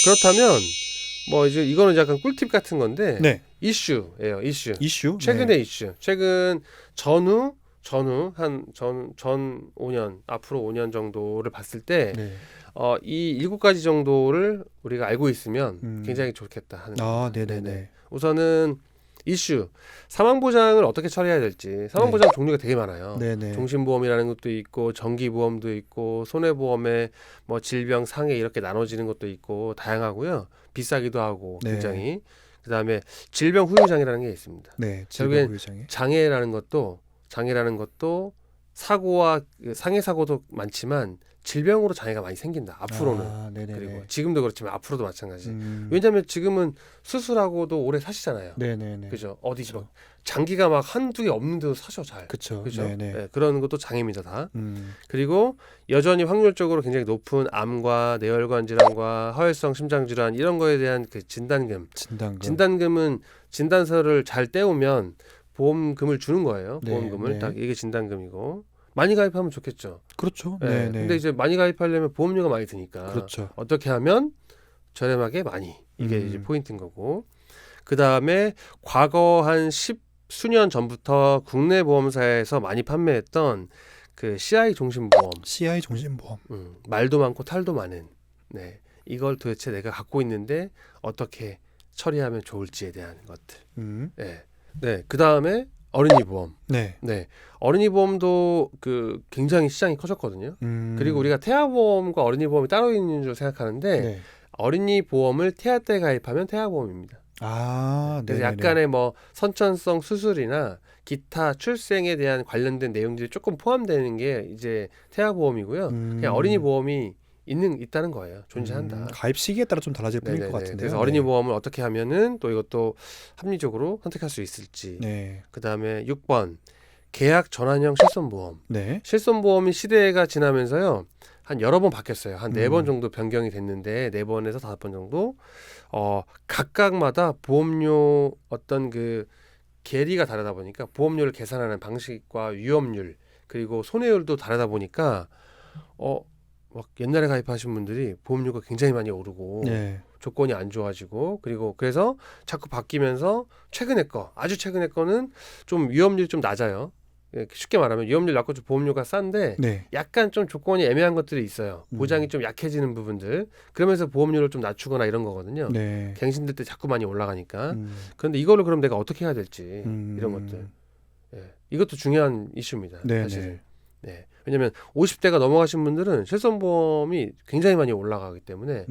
그렇다면 뭐 이제 이거는 약간 꿀팁 같은 건데 네. 이슈예요. 이슈. 이슈. 최근의 네. 이슈. 최근 전후 한 전 5년 앞으로 5년 정도를 봤을 때 네. 이 7가지 정도를 우리가 알고 있으면 굉장히 좋겠다 하는 아, 겁니다. 네네네. 우선은 이슈. 사망보장을 어떻게 처리해야 될지. 사망보장 종류가 되게 많아요. 네네. 종신보험이라는 것도 있고 정기보험도 있고 손해보험에 뭐 질병, 상해 이렇게 나눠지는 것도 있고 다양하고요. 비싸기도 하고 네. 굉장히. 그다음에 질병 후유장애라는 게 있습니다. 네. 결국엔 질병 장애라는 것도 사고와 상해 사고도 많지만 질병으로 장애가 많이 생긴다. 앞으로는. 아, 네네네. 그리고 지금도 그렇지만 앞으로도 마찬가지. 음. 왜냐하면 지금은 수술하고도 오래 사시잖아요. 네네네. 그죠? 어디 막 그쵸. 장기가 막 한두 개 없는데도 사셔 잘. 그쵸. 그죠? 네네. 네, 그런 것도 장애입니다 다. 음. 그리고 여전히 확률적으로 굉장히 높은 암과 뇌혈관 질환과 하회성 심장 질환 이런 거에 대한 그 진단금. 진단금은 진단서를 잘 떼우면 보험금을 주는 거예요. 네, 보험금을 네. 딱 이게 진단금이고 많이 가입하면 좋겠죠. 그렇죠. 네. 네네. 근데 이제 많이 가입하려면 보험료가 많이 드니까 그렇죠. 어떻게 하면 저렴하게 많이 이게 이제 포인트인 거고. 그 다음에 과거 한 수년 전부터 국내 보험사에서 많이 판매했던 그 CI 종신보험, CI 종신보험. 말도 많고 탈도 많은, 네, 이걸 도대체 내가 갖고 있는데 어떻게 처리하면 좋을지에 대한 것들. 네, 네. 그 다음에 어린이 보험. 네. 네, 어린이 보험도 그 굉장히 시장이 커졌거든요. 그리고 우리가 태아보험과 어린이 보험이 따로 있는 줄 생각하는데 네. 어린이 보험을 태아 때 가입하면 태아보험입니다. 아, 그래서 네네네. 약간의 뭐 선천성 수술이나 기타 출생에 대한 관련된 내용들이 조금 포함되는 게 이제 태아보험이고요. 그냥 어린이 보험이 있다는 거예요. 존재한다. 가입 시기에 따라 좀 달라질 뿐일 것 같은데요. 그래서 어린이 보험을 어떻게 하면은 또 이것도 합리적으로 선택할 수 있을지. 네. 그다음에 6번 계약 전환형 실손보험. 네. 실손보험이 시대가 지나면서요. 한 여러 번 바뀌었어요. 한 4번 정도 변경이 됐는데 4번에서 5번 정도 각각마다 보험료 어떤 그 계리가 다르다 보니까 보험료를 계산하는 방식과 위험률 그리고 손해율도 다르다 보니까 막 옛날에 가입하신 분들이 보험료가 굉장히 많이 오르고 네. 조건이 안 좋아지고 그리고 그래서 자꾸 바뀌면서 아주 최근에 거는 좀 위험률이 좀 낮아요. 쉽게 말하면 위험률 낮고 좀 보험료가 싼데 네. 약간 좀 조건이 애매한 것들이 있어요. 보장이 좀 약해지는 부분들. 그러면서 보험료를 좀 낮추거나 이런 거거든요. 네. 갱신될 때 자꾸 많이 올라가니까. 그런데 이거를 그럼 내가 어떻게 해야 될지 이런 것들. 이것도 중요한 이슈입니다. 네, 사실. 네. 왜냐하면 50대가 넘어가신 분들은 실손보험이 굉장히 많이 올라가기 때문에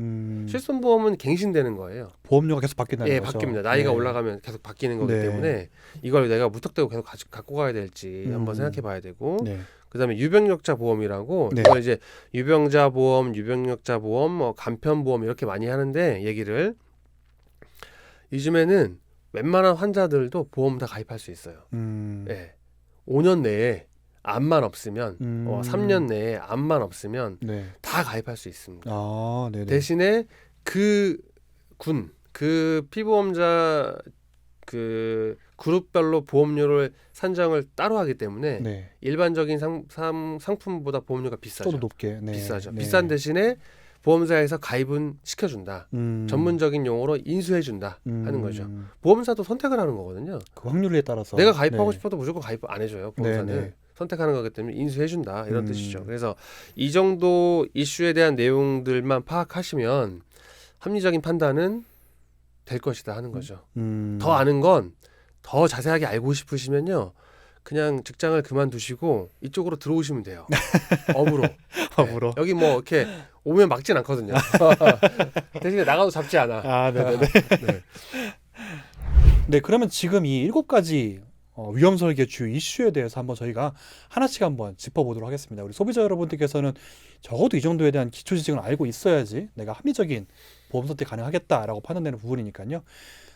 실손보험은 갱신되는 거예요. 보험료가 계속 바뀐다는 거죠. 바뀝니다. 나이가 네. 올라가면 계속 바뀌는 거기 네. 때문에 이걸 내가 무턱대고 계속 갖고 가야 될지 한번 생각해 봐야 되고 네. 그다음에 유병력자 보험이라고 네. 이걸 이제 유병자 보험, 유병력자 보험, 뭐 간편 보험 이렇게 많이 하는데 얘기를 요즘에는 웬만한 환자들도 보험 다 가입할 수 있어요. 5년 내에 암만 없으면 3년 내에 암만 없으면 네. 다 가입할 수 있습니다. 아, 네네. 대신에 그 피보험자 그 그룹별로 보험료를 산정을 따로 하기 때문에 네. 일반적인 상품보다 보험료가 비싸죠. 또 높게. 네. 비싸죠. 네. 비싼 대신에 보험사에서 가입은 시켜준다. 전문적인 용어로 인수해준다 하는 거죠. 보험사도 선택을 하는 거거든요. 그 확률에 따라서 내가 가입하고 싶어도 무조건 가입 안 해줘요. 보험사는. 네, 네. 선택하는 거기 때문에 인수해준다 이런 뜻이죠. 그래서 이 정도 이슈에 대한 내용들만 파악하시면 합리적인 판단은 될 것이다 하는 거죠. 더 아는 건 더 자세하게 알고 싶으시면요. 그냥 직장을 그만두시고 이쪽으로 들어오시면 돼요. 업으로. 업으로. 여기 뭐 이렇게 오면 막진 않거든요. 대신에 나가도 잡지 않아. 아, 네네네. 네. 네, 그러면 지금 이 7가지 위험 설계 주요 이슈에 대해서 한번 저희가 하나씩 한번 짚어보도록 하겠습니다. 우리 소비자 여러분들께서는 적어도 이 정도에 대한 기초 지식을 알고 있어야지 내가 합리적인 보험 선택 가능하겠다라고 판단되는 부분이니까요.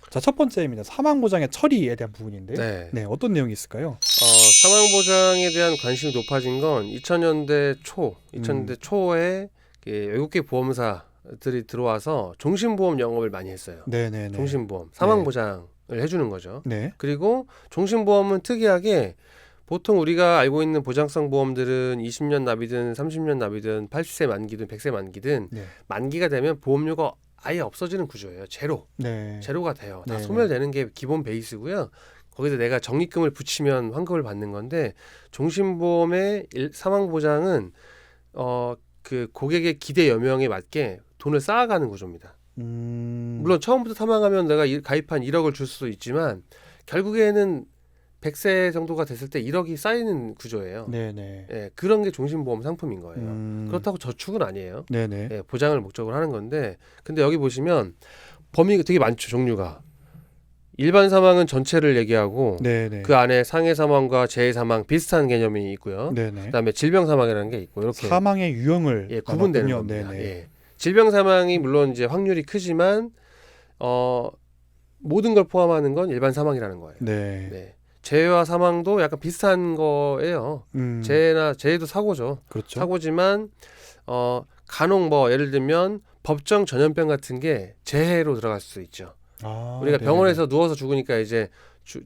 자, 첫 번째입니다. 사망보장의 처리에 대한 부분인데요. 네. 어떤 내용이 있을까요? 사망보장에 대한 관심이 높아진 건 2000년대 초에 외국계 보험사들이 들어와서 종신보험 영업을 많이 했어요. 네네네. 종신보험, 사망보장을 해주는 거죠. 네. 그리고 종신보험은 특이하게 보통 우리가 알고 있는 보장성 보험들은 20년 납이든 30년 납이든 80세 만기든 100세 만기든 네. 만기가 되면 보험료가 아예 없어지는 구조예요. 네. 제로가 돼요. 다 네네. 소멸되는 게 기본 베이스고요. 거기서 내가 적립금을 붙이면 환급을 받는 건데 종신보험의 사망 보장은 그 고객의 기대 여명에 맞게 돈을 쌓아가는 구조입니다. 물론 처음부터 사망하면 내가 가입한 1억을 줄 수도 있지만 결국에는 100세 정도가 됐을 때 1억이 쌓이는 구조예요. 네네. 예, 그런 게 종신보험 상품인 거예요. 그렇다고 저축은 아니에요. 네네. 예, 보장을 목적으로 하는 건데 근데 여기 보시면 범위가 되게 많죠. 종류가. 일반 사망은 전체를 얘기하고 네네. 그 안에 상해 사망과 재해 사망 비슷한 개념이 있고요. 네네. 그다음에 질병 사망이라는 게 있고 이렇게 사망의 유형을 예, 구분되는 나눴군요. 겁니다. 네네. 예. 질병 사망이 물론 이제 확률이 크지만 모든 걸 포함하는 건 일반 사망이라는 거예요. 네. 네. 재해와 사망도 약간 비슷한 거예요. 재해도 사고죠. 그렇죠. 사고지만 간혹 뭐 예를 들면 법정 전염병 같은 게 재해로 들어갈 수 있죠. 우리가 네네네. 병원에서 누워서 죽으니까 이제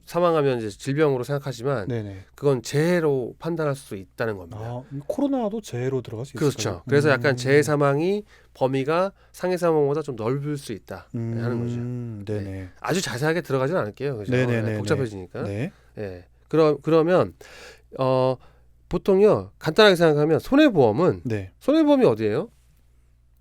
사망하면 이제 질병으로 생각하지만 네네. 그건 재해로 판단할 수 있다는 겁니다. 코로나도 재해로 들어갈 수 있을까요? 그렇죠. 그래서 약간 재해 사망이 범위가 상해 사망보다 좀 넓을 수 있다 하는 거죠. 네네. 아주 자세하게 들어가진 않을게요. 그죠? 네네네. 복잡해지니까. 네. 예. 그러면 보통요 간단하게 생각하면 손해보험은 네. 손해보험이 어디예요?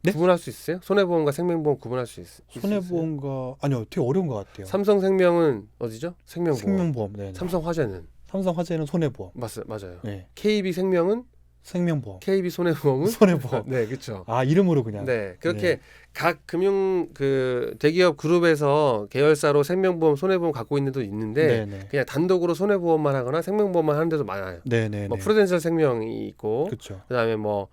네? 구분할 수 있어요? 손해보험과 생명보험 구분할 수 있어요? 손해보험과 아니요, 되게 어려운 것 같아요. 삼성생명은 어디죠? 생명보험. 생명보험. 네. 삼성화재는 삼성화재는 손해보험. 맞아요. 네. KB생명은 생명보험. KB손해보험은 손해보험. 네, 그렇죠. 이름으로 그냥. 네, 그렇게 네. 각 금융 그 대기업 그룹에서 계열사로 생명보험, 손해보험 갖고 있는 데도 있는데 네네. 그냥 단독으로 손해보험만 하거나 생명보험만 하는 데도 많아요. 네네. 뭐 프루덴셜 생명이 있고 그렇죠. 그다음에 뭐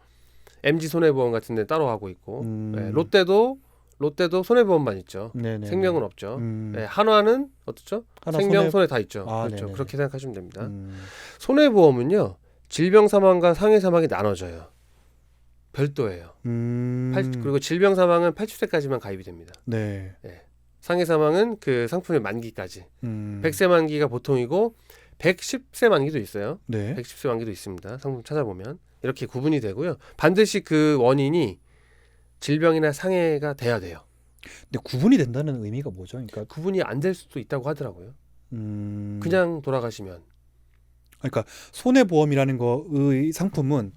MG 손해보험 같은 데 따로 하고 있고 네, 롯데도 손해보험만 있죠. 네네. 생명은 없죠. 네, 한화는 어떻죠? 하나 생명 손해 다 있죠. 아, 그렇죠. 네네네. 그렇게 생각하시면 됩니다. 손해보험은요. 질병 사망과 상해 사망이 나눠져요. 별도예요. 그리고 질병 사망은 80세까지만 가입이 됩니다. 네. 상해 사망은 그 상품의 만기까지. 100세 만기가 보통이고 110세 만기도 있어요. 네. 110세 만기도 있습니다. 상품 찾아보면 이렇게 구분이 되고요. 반드시 그 원인이 질병이나 상해가 돼야 돼요. 근데 구분이 된다는 의미가 뭐죠? 그러니까 구분이 안 될 수도 있다고 하더라고요. 그냥 돌아가시면. 그러니까 손해보험이라는 거의 상품은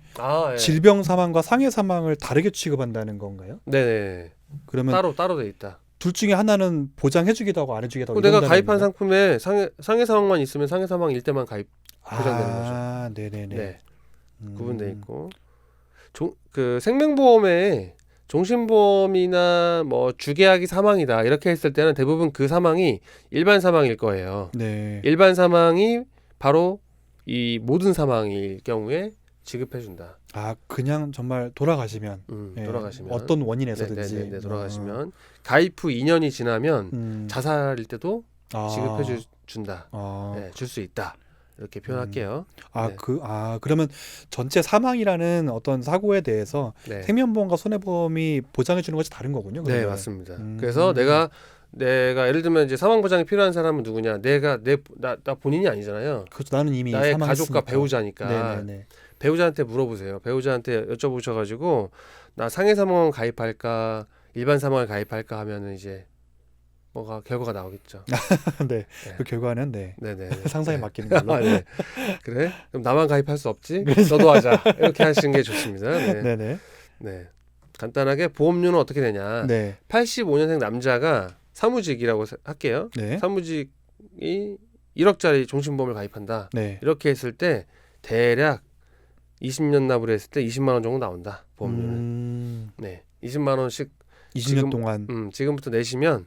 예. 질병 사망과 상해 사망을 다르게 취급한다는 건가요? 네네. 그러면 따로 돼 있다. 둘 중에 하나는 보장해주기도 하고 안 해주기도 하고 내가 이런다는 가입한 건가요? 상품에 상해 사망만 있으면 상해 사망일 때만 가입 보장되는 거죠. 네네네. 네. 구분돼 있고 그 생명보험에 종신보험이나 뭐 주계약이 사망이다 이렇게 했을 때는 대부분 그 사망이 일반 사망일 거예요. 네. 일반 사망이 바로 이 모든 사망일 경우에 지급해준다. 그냥 정말 돌아가시면 돌아가시면 어떤 원인에서든지 네네네, 돌아가시면 가입 후 2년이 지나면 자살일 때도 지급해준다. 네, 줄 수 있다. 이렇게 표현할게요. 네. 그러면 전체 사망이라는 어떤 사고에 대해서 네. 생명보험과 손해보험이 보장해 주는 것이 다른 거군요. 네, 그러면. 맞습니다. 그래서 내가 예를 들면 이제 사망 보장이 필요한 사람은 누구냐? 나 본인이 아니잖아요. 그렇죠. 나는 이미 나의 사망했으니까. 가족과 배우자니까. 네네네. 배우자한테 물어보세요. 배우자한테 여쭤보셔가지고 나 상해 사망 가입할까, 일반 사망을 가입할까 하면은 이제 뭐가 결과가 나오겠죠. 네. 그 결과는 네네. 상사에 맡기는 걸로. 네. 그래? 그럼 나만 가입할 수 없지? 너도 하자. 이렇게 하시는 게 좋습니다. 네. 네네. 네. 간단하게 보험료는 어떻게 되냐? 네. 85년생 남자가 사무직이라고 할게요. 네. 사무직이 1억짜리 종신보험을 가입한다. 네. 이렇게 했을 때 대략 20년 납부를 했을 때 20만 원 정도 나온다. 보험료는. 네. 20만 원씩 20년 동안 지금부터 내시면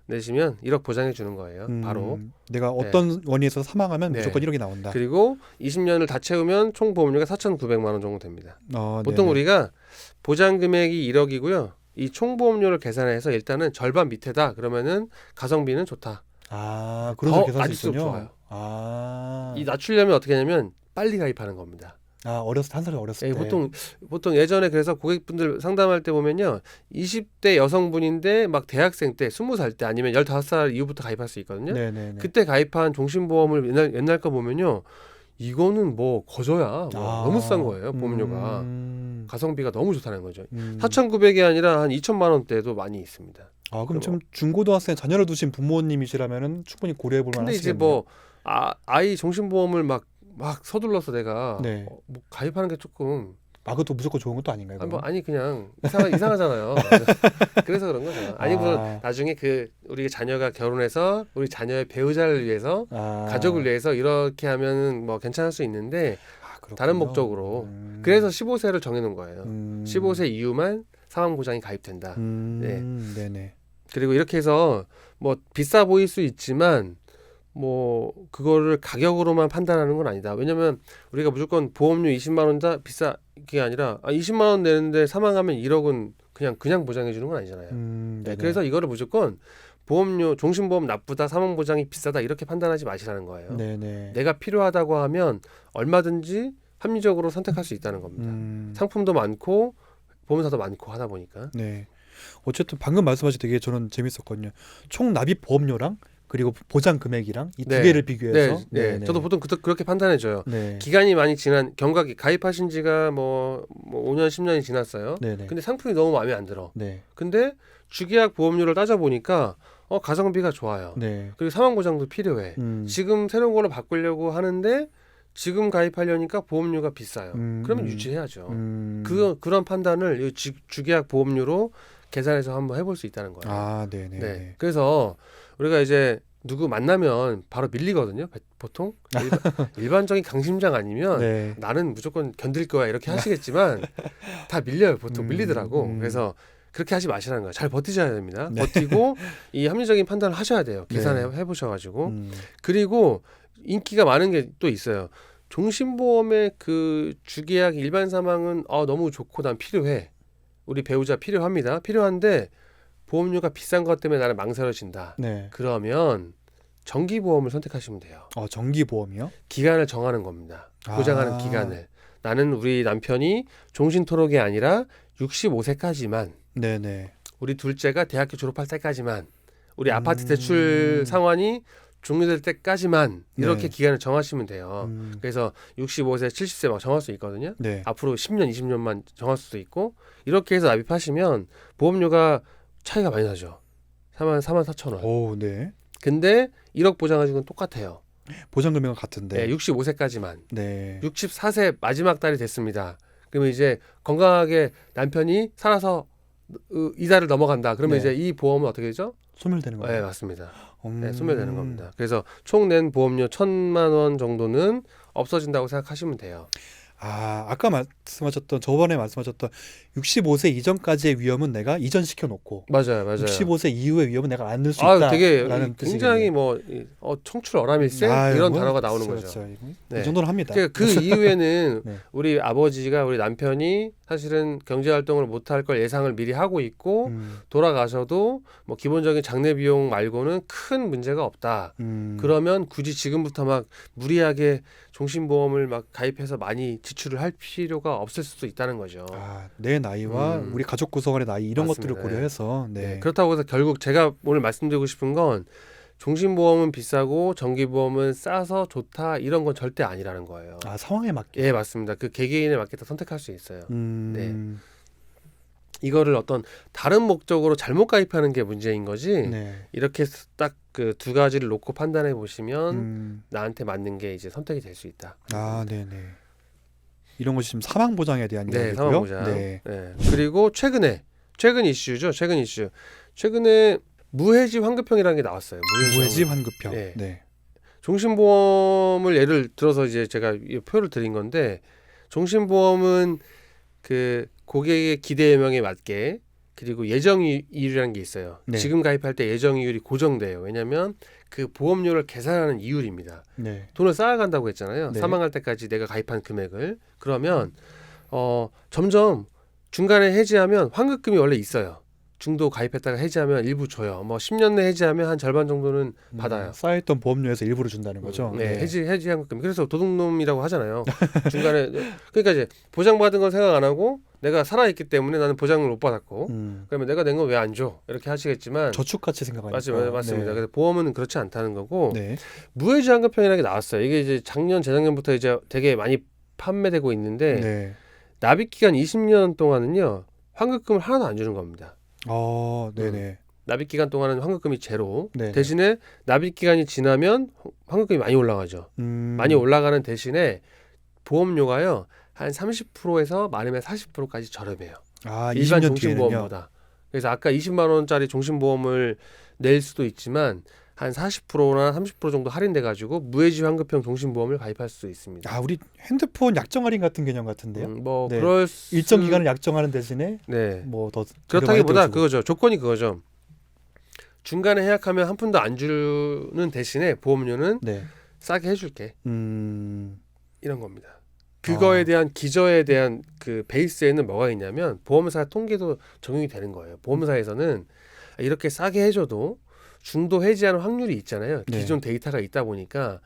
1억 보장해 주는 거예요. 바로. 내가 어떤 원인에서 사망하면 네. 무조건 1억이 나온다. 그리고 20년을 다 채우면 총 보험료가 4,900만 원 정도 됩니다. 보통 네네. 우리가 보장 금액이 1억이고요. 이 총 보험료를 계산해서 일단은 절반 밑에다 그러면은 가성비는 좋다. 그런 더 식으로 계산할 수 낮을수록 있군요. 좋아요. 이 낮추려면 어떻게 하냐면 빨리 가입하는 겁니다. 어렸을 때, 한 살이 어렸을 때. 보통 예전에 그래서 고객분들 상담할 때 보면요. 20대 여성분인데 막 대학생 때 20살 때 아니면 15살 이후부터 가입할 수 있거든요. 네네네. 그때 가입한 종신보험을 옛날 거 보면요. 이거는 뭐 거저야 뭐 아. 너무 싼 거예요. 보험료가. 음. 가성비가 너무 좋다는 거죠. 음. 4,900이 아니라 한 2천만 원대도 많이 있습니다. 아, 그럼 좀 중고등학생 자녀를 두신 부모님이시라면은 충분히 고려해 볼 근데 만하시겠네요. 이제 뭐 아이 종신보험을 막 서둘러서 내가 네. 뭐 가입하는 게 조금 그것도 무조건 좋은 것도 아닌가요? 그러면? 아니 그냥 이상하잖아요. 그래서 그런 거죠. 아니 뭐 나중에 우리 자녀가 결혼해서 우리 자녀의 배우자를 위해서 가족을 위해서 이렇게 하면은 뭐 괜찮을 수 있는데 그렇군요. 다른 목적으로 그래서 15세를 정해놓은 거예요. 15세 이후만 사망보장이 가입된다. 네. 네네. 그리고 이렇게 해서 뭐 비싸 보일 수 있지만 뭐 그거를 가격으로만 판단하는 건 아니다. 왜냐면 우리가 무조건 보험료 20만 원다 비싸 이게 아니라 20만 원 내는데 사망하면 1억은 그냥 보장해 주는 건 아니잖아요. 네, 그래서 이거를 무조건 보험료 종신보험 나쁘다 사망보장이 비싸다 이렇게 판단하지 마시라는 거예요. 네네. 내가 필요하다고 하면 얼마든지 합리적으로 선택할 수 있다는 겁니다. 상품도 많고 보험사도 많고 하다 보니까. 네. 어쨌든 방금 말씀하신 되게 저는 재밌었거든요. 총 납입 보험료랑 그리고 보장 금액이랑 이 두 네. 개를 비교해서. 네. 저도 보통 그렇게 판단해 줘요. 네. 기간이 많이 지난 경과기 가입하신 지가 뭐 5년 10년이 지났어요. 네네. 근데 상품이 너무 마음에 안 들어. 네. 근데 주계약 보험료를 따져 보니까 가성비가 좋아요. 네. 그리고 사망 보장도 필요해. 지금 새로운 걸로 바꾸려고 하는데 지금 가입하려니까 보험료가 비싸요. 그러면 유지해야죠. 그런 판단을 이 주계약 보험료로 계산해서 한번 해볼 수 있다는 거예요. 아, 네네. 네. 그래서 우리가 이제 누구 만나면 바로 밀리거든요. 보통 일반적인 강심장 아니면 네. 나는 무조건 견딜 거야 이렇게 하시겠지만 다 밀려요. 보통 밀리더라고. 그래서 그렇게 하지 마시라는 거예요. 잘 버티셔야 됩니다. 네. 버티고 이 합리적인 판단을 하셔야 돼요. 계산해 네. 해보셔가지고 그리고 인기가 많은 게 또 있어요. 종신보험의 그 주계약 일반 사망은 너무 좋고 난 필요해. 우리 배우자 필요합니다. 필요한데 보험료가 비싼 것 때문에 나를 망설여진다. 네. 그러면 정기보험을 선택하시면 돼요. 정기보험이요? 기간을 정하는 겁니다. 보장하는 기간을. 나는 우리 남편이 종신토록이 아니라 65세까지만 네네. 우리 둘째가 대학교 졸업할 때까지만 우리 아파트 대출 상환이 종료될 때까지만 이렇게 네. 기간을 정하시면 돼요. 그래서 65세, 70세 막 정할 수 있거든요. 네. 앞으로 10년, 20년만 정할 수도 있고 이렇게 해서 납입하시면 보험료가 차이가 많이 나죠. 44,000원. 오, 네. 근데 1억 보장하시고는 똑같아요. 보장 금액은 같은데. 네, 65세까지만. 네. 64세 마지막 달이 됐습니다. 그러면 이제 건강하게 남편이 살아서 이달을 넘어간다. 그러면 네. 이제 이 보험은 어떻게 되죠? 소멸되는 거예요? 네, 맞습니다. 네, 소멸되는 겁니다. 그래서 총 낸 보험료 1,000만 원 정도는 없어진다고 생각하시면 돼요. 아까 저번에 말씀하셨던 65세 이전까지의 위험은 내가 이전시켜 놓고 맞아요. 65세 이후의 위험은 내가 안 넣을 수 있다라는 되게 뜻이겠네요. 굉장히 뭐 청출 어람일세 이런 단어가 나오는 거죠. 이 정도는 합니다. 그 이후에는 네. 우리 아버지가 우리 남편이 사실은 경제 활동을 못할 걸 예상을 미리 하고 있고 돌아가셔도 뭐 기본적인 장례 비용 말고는 큰 문제가 없다. 그러면 굳이 지금부터 막 무리하게 종신보험을 막 가입해서 많이 지출을 할 필요가 없을 수도 있다는 거죠. 내 나이와 우리 가족 구성원의 나이 이런 맞습니다. 것들을 고려해서 네. 그렇다고 해서 결국 제가 오늘 말씀드리고 싶은 건 종신보험은 비싸고 정기보험은 싸서 좋다 이런 건 절대 아니라는 거예요. 상황에 맞게. 예, 맞습니다. 그 개개인에 맞게 다 선택할 수 있어요. 네. 이거를 어떤 다른 목적으로 잘못 가입하는 게 문제인 거지. 네. 이렇게 딱 그 두 가지를 놓고 판단해 보시면 나한테 맞는 게 이제 선택이 될 수 있다. 네네. 이런 것이 지금 사망 보장에 대한 네, 이야기고요. 사망 보장. 네. 네. 그리고 최근 이슈죠. 최근 이슈. 최근에 무해지 환급형이라는 게 나왔어요. 무해지 환급형. 네. 네. 종신보험을 예를 들어서 이제 제가 이 표를 드린 건데 종신보험은 그 고객의 기대 예명에 맞게 그리고 예정이율이라는 게 있어요. 네. 지금 가입할 때 예정이율이 고정돼요. 왜냐하면 그 보험료를 계산하는 이율입니다. 네. 돈을 쌓아간다고 했잖아요. 네. 사망할 때까지 내가 가입한 금액을. 그러면 점점 중간에 해지하면 환급금이 원래 있어요. 중도 가입했다가 해지하면 일부 줘요. 뭐 10년 내 해지하면 한 절반 정도는 받아요. 쌓여있던 보험료에서 일부를 준다는 거죠. 네, 해지 환급금. 그래서 도둑놈이라고 하잖아요. 중간에 그러니까 이제 보장받은 건 생각 안 하고 내가 살아있기 때문에 나는 보장을 못 받았고 그러면 내가 낸 건 왜 안 줘? 이렇게 하시겠지만 저축같이 생각하니까. 맞습니다. 네. 그래서 보험은 그렇지 않다는 거고 네. 무해지 환급형이라는 게 나왔어요. 이게 이제 작년 재작년부터 이제 되게 많이 판매되고 있는데 네. 납입 기간 20년 동안은요 환급금을 하나도 안 주는 겁니다. 네네. 납입 기간 동안은 환급금이 제로. 네네. 대신에 납입 기간이 지나면 환급금이 많이 올라가죠. 많이 올라가는 대신에 보험료가요 한 30%에서 많으면 40%까지 저렴해요. 일반 20년 뒤에는요. 종신보험보다. 그래서 아까 20만 원짜리 종신보험을 낼 수도 있지만 한 40%나 30% 정도 할인돼 가지고 무해지 환급형 종신보험을 가입할 수 있습니다. 우리 핸드폰 약정 할인 같은 개념 같은데요. 뭐 네. 그럴 일정 기간을 약정하는 대신에 네. 뭐 더 그렇다기보다 그거죠. 조건이 그거죠. 중간에 해약하면 한 푼도 안 주는 대신에 보험료는 네. 싸게 해줄게. 이런 겁니다. 그거에 대한 기저에 대한 그 베이스에는 뭐가 있냐면 보험사 통계도 적용이 되는 거예요. 보험사에서는 이렇게 싸게 해줘도 중도 해지하는 확률이 있잖아요. 네. 기존 데이터가 있다 보니까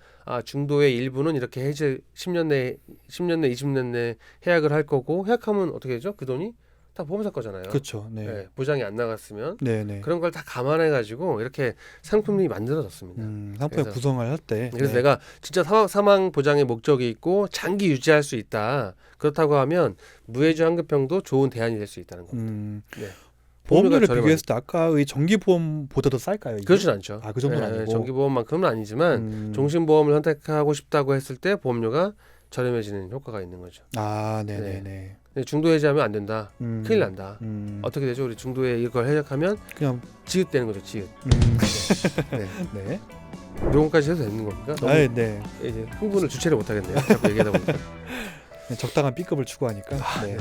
중도의 일부는 이렇게 해지 10년 내 20년 내 해약을 할 거고 해약하면 어떻게 되죠? 그 돈이 다 보험사 거잖아요. 그렇죠. 네. 네, 보장이 안 나갔으면 네네. 그런 걸 다 감안해 가지고 이렇게 상품이 만들어졌습니다. 상품의 그래서- 구성을 할 때. 그래서 네. 내가 진짜 사망 보장의 목적이 있고 장기 유지할 수 있다. 그렇다고 하면 무해지 환급형도 좋은 대안이 될 수 있다는 겁니다. 네. 보험료를 저렴하니까. 비교했을 때 아까의 정기보험보다도 쌀까요? 이게? 그렇진 않죠. 그 정도는 아니고. 정기보험만큼은 아니지만 종신보험을 선택하고 싶다고 했을 때 보험료가 저렴해지는 효과가 있는 거죠. 네네네. 근데 중도 해지하면 안 된다. 큰일 난다. 어떻게 되죠? 우리 중도에 이걸 해약하면 그냥 지읒되는 거죠. 지읒. 네. 네. 이런 것까지 해도 되는 겁니까? 너무 네. 이제 흥분을 주체를 못 하겠네요. 자꾸 얘기하다 보니까. 적당한 B급을 추구하니까. 네.